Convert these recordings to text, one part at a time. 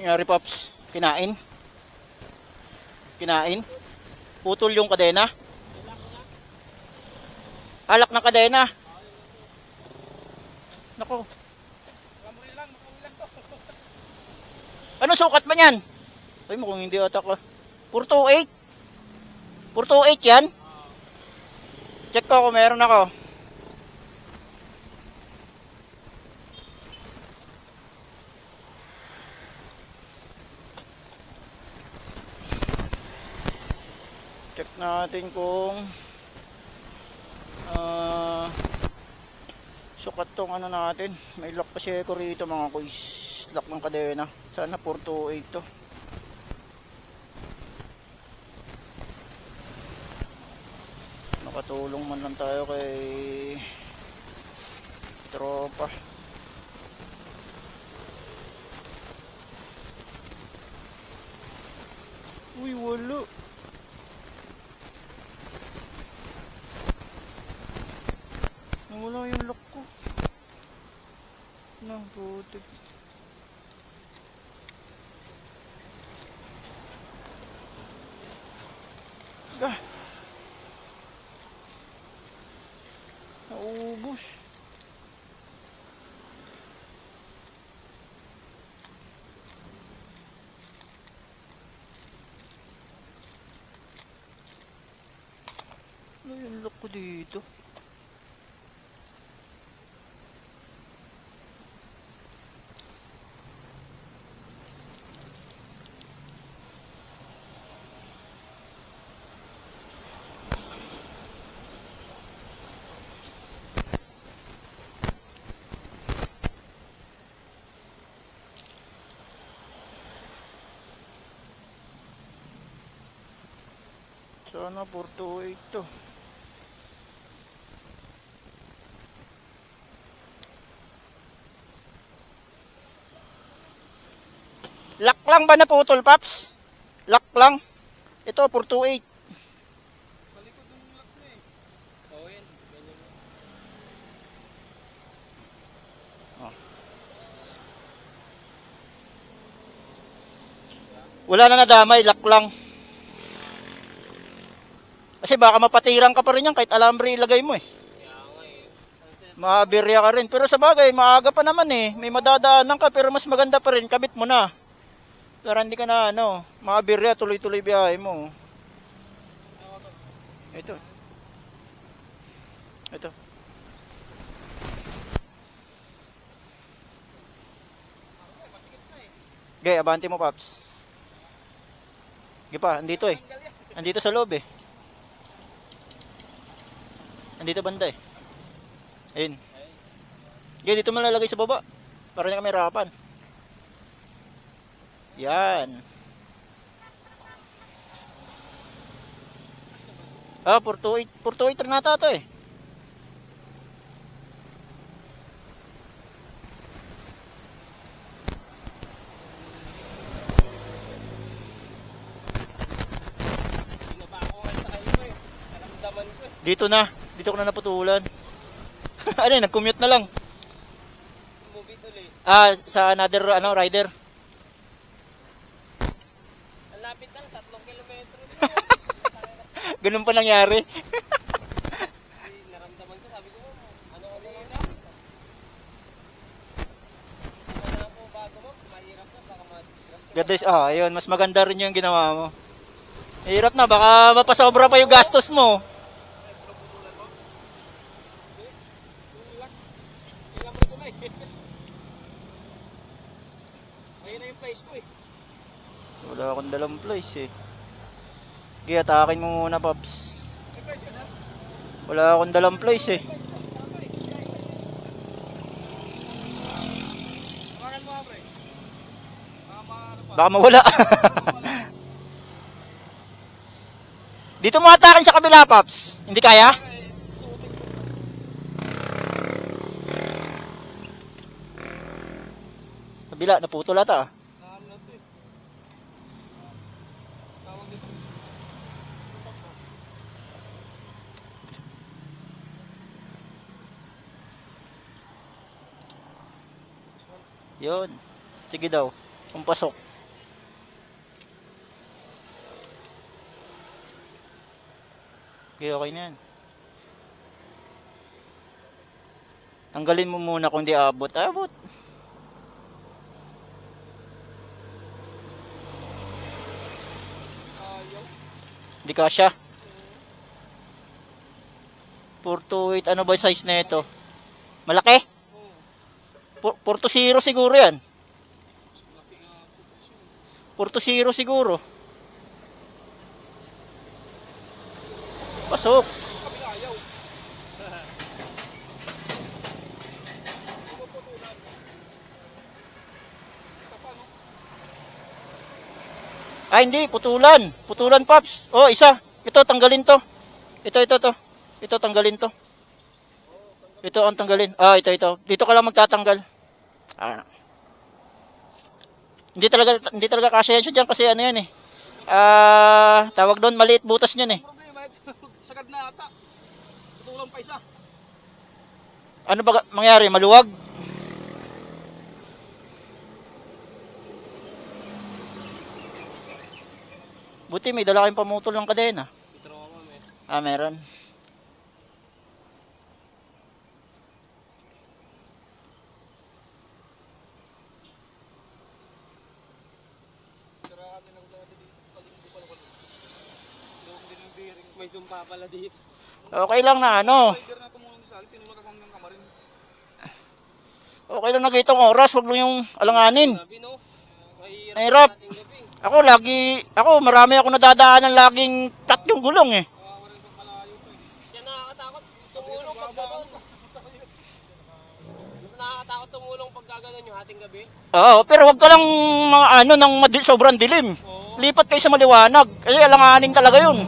Nangyari Pops, kinain. Putol yung kadena. Alak ng kadena. Nako. Ano sukat ba niyan? Ay, mukhang hindi ata ka. 428. 428 yan? Check ko kung meron ako. Check natin kung sukat tong ano natin. May lock pa siya ko rito mga kuys. Lock ng kadena. Sana 428 to. Nakatulong man lang tayo kay tropa. Uy, wala. Nawala yung lock ko. Nang putik. Ah. Naubos. Ano yung lock ko dito? Sana 428 to. Lock lang ba naputol, Paps? Lock lang. Ito, 428. Sa likod ng lock na eh. Oo yan. Ganyan mo. Oh. Wala na nadamay, lock lang. Kasi baka mapatiran ka pa rin yan kahit alambre ilagay mo eh. Kaya nga eh. Mabirya ka rin. Pero sa bagay, maaga pa naman eh. May madadaanan ka pero mas maganda pa rin. Kabit mo na. Pero hindi ka na mabirya, tuloy-tuloy biyahe mo. Ito. Ito. Okay, abante mo, Paps. Sige pa, andito eh. Andito sa loob eh. Andito banda eh. Ayun. Okay, dito mo lalagay sa baba. Para hindi kami hirapan. Yan. Ah, 428. 428 rin nata ito eh. Binaba ko nga sa kayo eh. Naramdaman ko eh. Dito na. Dito ko na naputulan. Ano eh, nag-commute na lang. Movie tuloy. Ah, sa another rider. Ang lapit lang, 3 kilometro. Ganun pa nangyari. Naramdaman ko, sabi ko, ano na? Ano po bago mo? Mahirap na, baka ma-disrupt. God bless. Ah, ayun, mas maganda rin yung ginawa mo. Hirap na, baka mapasobra pa yung gastos mo. Ayun na yung place ko eh. Wala akong dalang place eh. Okay, atakin mo muna, Pops. May place ka na? Wala akong dalang place eh. Tawagan mo pre. Baka mawala. Dito mo atakin sa kabila, Pops. Hindi kaya? Kabila, naputol ata. Yun. Sige daw. Kung pasok. Okay na yan. Tanggalin mo muna kung di abot. Abot. Ayaw. Di kasya. 428. Ano ba yung size na ito? Malaki? Oo. 420 siguro yan. Laki nga putok siya. 420 siguro. Pasok. Kami ayaw. Puputulan. Isa pa, no? Ah, hindi. Putulan. Putulan, Paps. Oh, isa. Ito, tanggalin to. Ito. Ito, tanggalin to. Ito ang tanggalin. Ah, ito. Dito ka lang magtatanggal. Ah. Hindi talaga kasya yan siya dyan kasi ano yan eh. Tawag doon, maliit butas niyan eh. Problema, sagad na ata. Putulan pa isa. Ano ba mangyari? Maluwag? Buti may dala kayong pamutol ng kadena. Ito naman, ma'am eh. Ah, meron. Siraan din ako dati dito. Palinggo pala pala. Doon din yung bearing. May sumpa pala dito. Okay lang na ano. Rider na tumulong sa akin. Tinulak ako hanggang kamarin. Okay lang na itong oras. Wag lang yung alanganin. Sabi no? Mahirap. Ating gabi. Ako marami ako nadadaanan laging tat yung gulong eh. Kawawa rin pag malayo pa eh. Yan nakakatakot tumulong pag gano'n. Mas nakakatakot tumulong pag gano'n yung hating gabi. Oo, pero wag ka lang mga ano nang sobrang dilim. Oo. Lipat kayo sa maliwanag. Kasi alanganin talaga yun.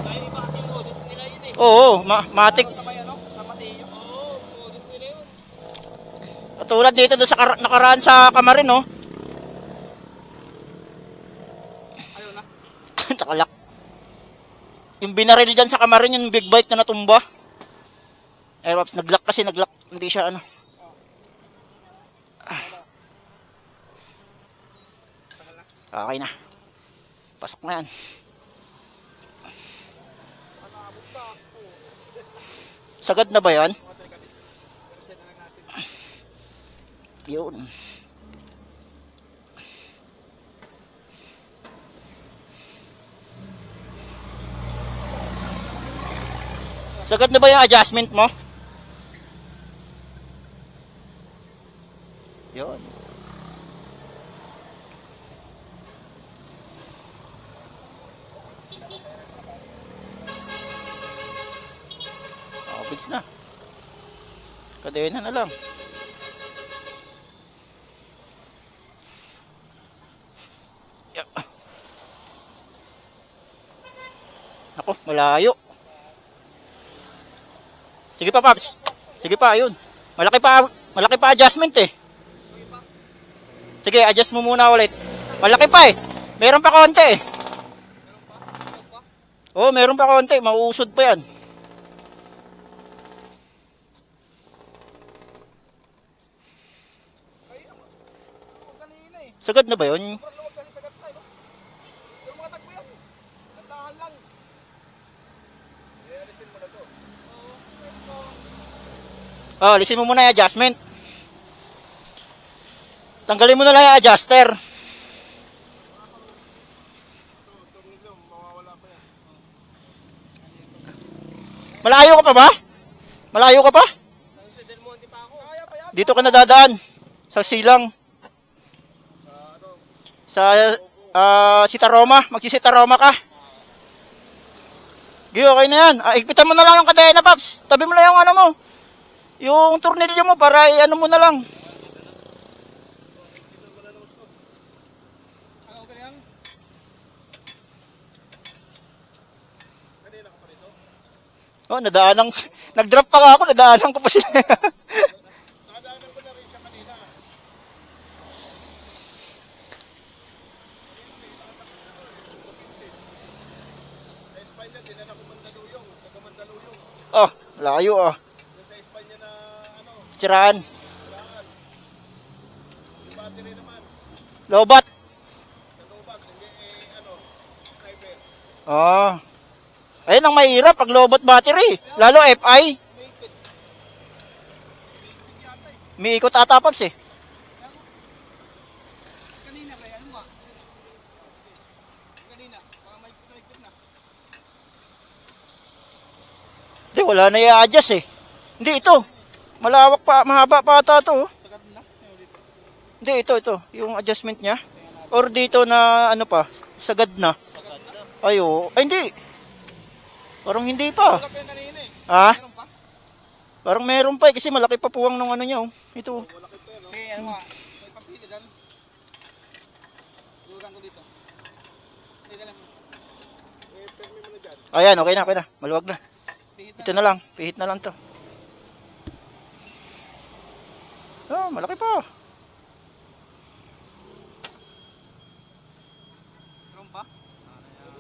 Kaya iba kasi modus nila yun eh. Oo, matik. Sa may ano? Sa Mateo. Oo, modus nila yun. Katulad dito doon sa nakaraan sa Kamarin, no? Ayaw na. Takalak. Yung binaril dyan sa Kamarin, yung big bike na natumba. Eh, Paps, naglock kasi, naglock. Hindi siya ano. Okay na. Pasok na yan. Nakabot ka. Oo. Sagad na ba yan? Mga teka dito. Reset na lang natin. Yun. Sagad na ba yung adjustment mo? Yun. Bigs na. Kadena na lang. Yeah. Ako, malayo. Sige pa, Paps. Sige pa, ayun. Malaki pa adjustment eh. Sige, adjust mo muna ulit. Malaki pa eh. Meron pa konti eh. Oo, meron pa konti. Mauusod pa yan. Ay, kanina eh. Sagad na ba yun? Sobrang luwag kasi sagat na, no? Pero mga tagpo yan. Nandahan lang. Eh, alisin mo na to. Oh, alisin mo muna yung adjustment. Tanggalin mo na lang yung adjuster. Malayo ka pa ba? Malayo ka pa? Sa Del Monte pa ako. Kaya pa yan. Dito ka nadadaan. Sa silang. Sa Sitaroma. Magsisitaroma ka. Giyo, okay na yan. Ikpitan mo na lang yung kadena, Paps. Tabi mo lang yung ano mo. Yung tornilyo mo para i-ano mo na lang. Ano ka yan? Kanina ka pa rito? Oh, nadaanan. Nag-drop pa nga ako, nadaanan ko pa sila. Nakadaanan ko na rin siya kanina. Sa Espanya, dinala ko Mandaluyong. Taga Mandaluyong. Oh, layo ah. Sa Espanya na ano, Siraan. kailangan. Yung battery naman. Lobat. Sa Novax, hindi ano, driver. Oh. Ayun ang mahirap pag lobot battery. Lalo FI. May ikot ata, Paps eh. Kanina may ano ba? Kanina, baka may ikot na. Hindi, wala na i-adjust eh. Hindi, ito. Malawak pa, mahaba pa ata ito. Oh. Sagad na. Ayun dito. Hindi, ito. Yung adjustment niya. Or dito na, ano pa, sagad na. Ayo. Ay, hindi. Parang hindi pa. Wala kayo kanina eh. Ha? Meron pa? Parang meron pa eh, kasi malaki pa puwang ng ano niya. Oh. Ito. Kasi ano nga, may pagpili dyan. Lugan ko dito. Hindi na lang. Permi mo na dyan. Ayan, okay na. Maluwag na. Pihit na. Ito na lang. Pihit na lang to. Oh, malaki pa. Meron pa?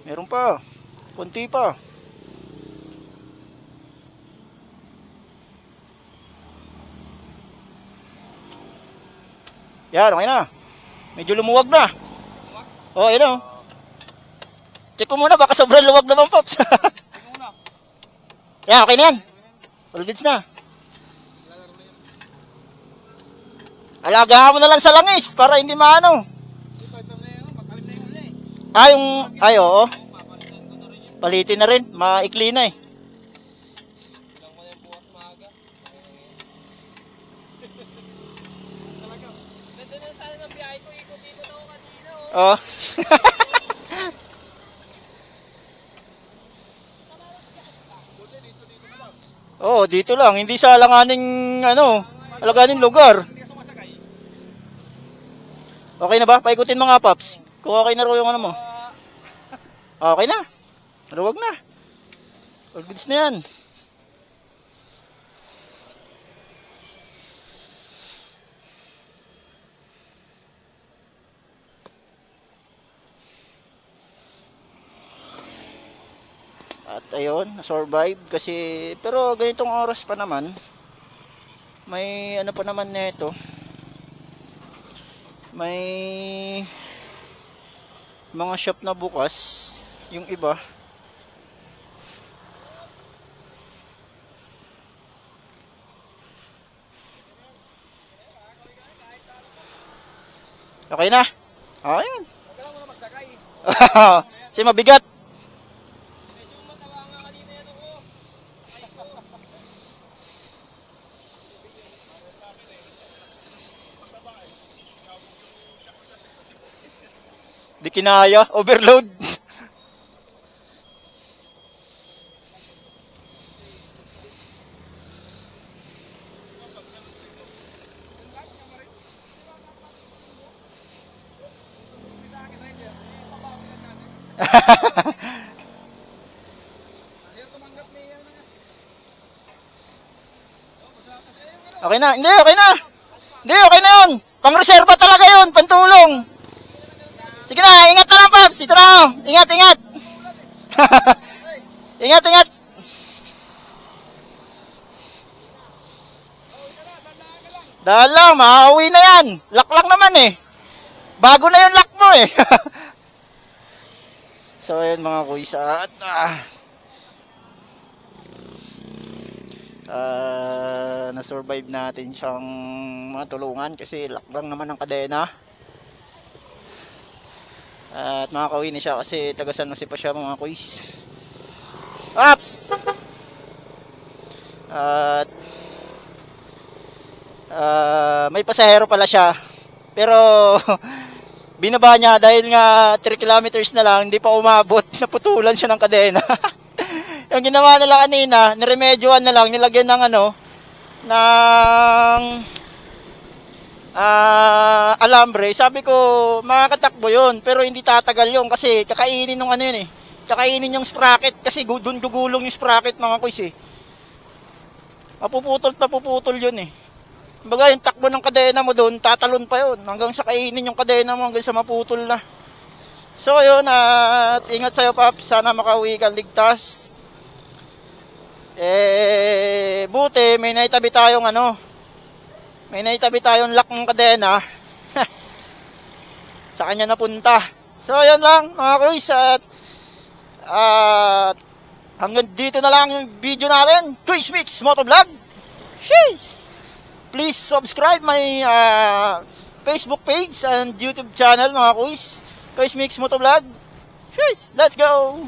Meron pa. Kunti pa. Yan, okay na. Medyo lumuwag na. Oh, yun o. Check ko muna, baka sobrang luwag naman, Pops. Tingnan mo na. Yan, okay na yan. All goods na. Lalaro na yan. Alagaan mo na lang sa langis para hindi maano. Hindi pa ito na yan. Makalim na yung ulit. Ah, yung, ay, oo. Palitin na rin. Maikli na eh. Ilang mo yung bukas maaga. Talaga. Ganda na sana ng biyahe ko. Ikot-ikot ako kanina. Oh. Oo, dito lang. Hindi sa alanganing, alanganing lugar. Hindi ka sumasakay. Okay na ba? Paikutin mo nga, Pops. Kung okay na ro yung ano mo. Okay na. Maluwag na. All goods na yan. At ayun, na-survive kasi, pero ganitong oras pa naman, may ano pa naman nito, may mga shop na bukas, yung iba. Okay na. Ayun. Huwag ka lang muna magsakay. Kasi mabigat. Medyo matawa nga kanina yan ako. Di kinaya, overload. Hindi sa akin, Ranger. Pabawi lang natin. Ayaw tumanggap ni ano nga. Oh, masarap kasi. Ayun, ano. Okay na. Hindi, okay na. Hindi, okay na yun. Pang-reserva talaga yun, pantulong. Sige na, ingat na lang, Pops. Ito na ako. Ingat. Ingat. Dahil lang, makauwi na yan. Lock lang naman eh. Bago na yung lock mo eh. So, ayun mga kuys. Na-survive natin siyang matulungan kasi lock lang naman ang kadena. At makakauwi na siya kasi taga San Jose pa siya mga kuys. Pops! At may pasahero pala siya. Pero binaba niya dahil nga 3 kilometers na lang, hindi pa umabot, naputulan siya ng kadena. Yung ginawa nila kanina, niremedyoan na lang, nilagyan ng ng alambre. Sabi ko, makakatakbo yun, pero hindi tatagal yun kasi kakainin ng yun eh. Kakainin yung sprocket kasi doon gugulong yung sprocket mga kuys eh. Mapuputol yun eh. Kumbaga yung takbo ng kadena mo doon, tatalon pa yun. Hanggang sa kainin yung kadena mo, hanggang sa maputol na. So yun, at ingat sa'yo Paps, sana makauwi ka ligtas. Buti, may naitabi tayong lock ng kadena. Sa kanya napunta. So yun lang mga kuys, at Hanggang dito na lang yung video natin. Quiz Mix Motovlog. Sheesh! Please subscribe my Facebook page and YouTube channel mga quiz. Quiz Mix Motovlog. Sheesh! Let's go!